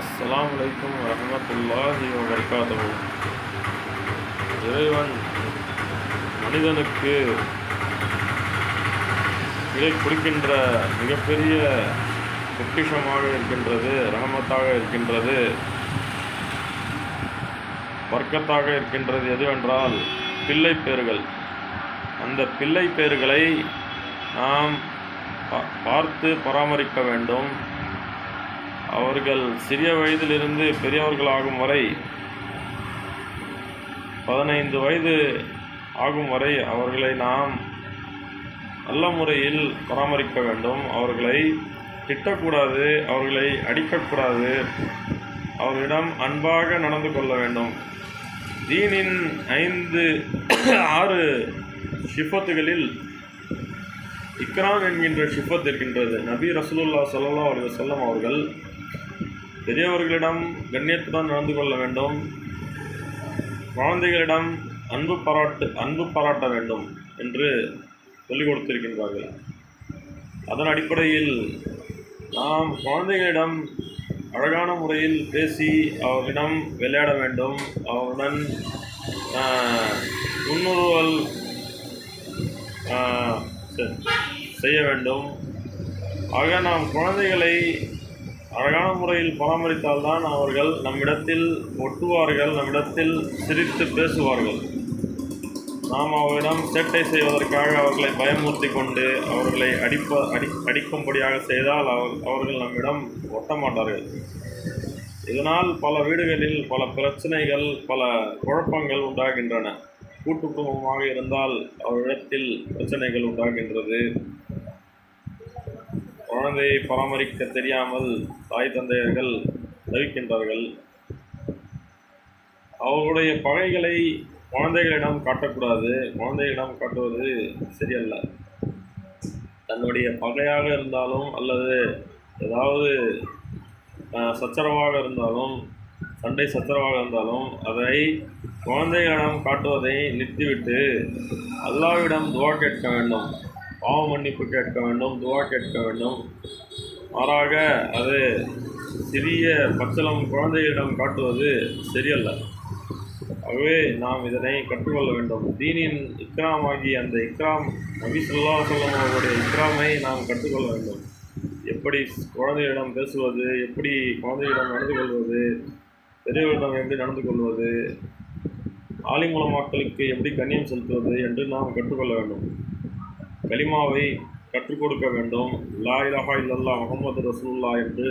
அஸ்ஸலாமு அலைக்கும் வரஹ்மத்துல்லாஹி வபரகாத்துஹு. இறைவன் மனிதனுக்கு இதை கொடுக்கின்ற மிகப்பெரிய பொக்கிஷமாக இருக்கின்றது, ரஹமத்தாக இருக்கின்றது, வர்க்கத்தாக இருக்கின்றது எதுவென்றால் பிள்ளை பேறுகள். அந்த பிள்ளை பேறுகளை நாம் பார்த்து பராமரிக்க வேண்டும். அவர்கள் சிறிய வயதிலிருந்து பெரியவர்களாகும் வரை 15 வயது ஆகும் வரை அவர்களை நாம் நல்ல முறையில் பராமரிக்க வேண்டும். அவர்களை திட்டக்கூடாது, அவர்களை அடிக்கக்கூடாது, அவர்களிடம் அன்பாக நடந்து கொள்ள வேண்டும். தீனின் 6 ஷிஃபத்துகளில் இக்ராம் என்கின்ற ஷிஃபத் இருக்கின்றது. நபி ரசூலுல்லாஹி ஸல்லல்லாஹு அலைஹி வஸல்லம் அவர்கள் பெரியவர்களிடம் கண்ணியத்துடன் நடந்து கொள்ள வேண்டும், குழந்தைகளிடம் அன்பு பாராட்ட வேண்டும் என்று சொல்லிக் கொடுத்திருக்கின்றார்கள். அதன் அடிப்படையில் நாம் குழந்தைகளிடம் அழகான முறையில் பேசி அவர்களிடம் விளையாட வேண்டும், அவருடன் முன்னுறுவல் செய்ய வேண்டும். ஆக நாம் குழந்தைகளை அழகான முறையில் பராமரித்தால்தான் அவர்கள் நம்மிடத்தில் ஒட்டுவார்கள், நம்மிடத்தில் சிரித்து பேசுவார்கள். நாம் அவர்களிடம் சேட்டை செய்வதற்காக அவர்களை பயமுறுத்தி கொண்டு அவர்களை அடிக்கும்படியாக செய்தால் அவர்கள் நம்மிடம் ஒட்ட மாட்டார்கள். இதனால் பல வீடுகளில் பல பிரச்சனைகள், பல குழப்பங்கள் உண்டாகின்றன. கூட்டு குடும்பமாக இருந்தால் அவரிடத்தில் பிரச்சனைகள் உண்டாகின்றது. குழந்தையை பராமரிக்க தெரியாமல் தாய் தந்தையர்கள் தவிக்கின்றார்கள். அவர்களுடைய பகைகளை குழந்தைகளிடம் காட்டக்கூடாது, குழந்தைகளிடம் காட்டுவது சரியல்ல. தன்னுடைய பகையாக இருந்தாலும் அல்லது ஏதாவது சச்சரவாக இருந்தாலும், சண்டை சச்சரவாக இருந்தாலும் அதை குழந்தைகளிடம் காட்டுவதை நிறுத்திவிட்டு அல்லாஹ்விடம் துஆ கேட்க வேண்டும், பாவ மன்னிப்பு கேட்க வேண்டும், துஆ கேட்க வேண்டும். மாறாக அது சிறிய பச்சளம் குழந்தைகளிடம் காட்டுவது சரியல்ல. ஆகவே நாம் இதனை கற்றுக்கொள்ள வேண்டும். தீனின் இக்ராம் ஆகிய அந்த இக்ராம், நபி ஸல்லல்லாஹு அலைஹி வஸல்லம் அவர்களுடைய இக்ராமை நாம் கற்றுக்கொள்ள வேண்டும். எப்படி குழந்தைகளிடம் பேசுவது, எப்படி குழந்தைகளிடம் நடந்து கொள்வது, பெரியவர்களிடம் எப்படி நடந்து கொள்வது, ஆலிம் உலமாக்களுக்கு எப்படி கண்ணியம் செலுத்துவது என்று நாம் கற்றுக்கொள்ள வேண்டும். கலிமாவை கற்றுக் கொடுக்க வேண்டும். லா இலாஹா இல்லல்லாஹ் முஹம்மது ரசூலுல்லாஹ் என்று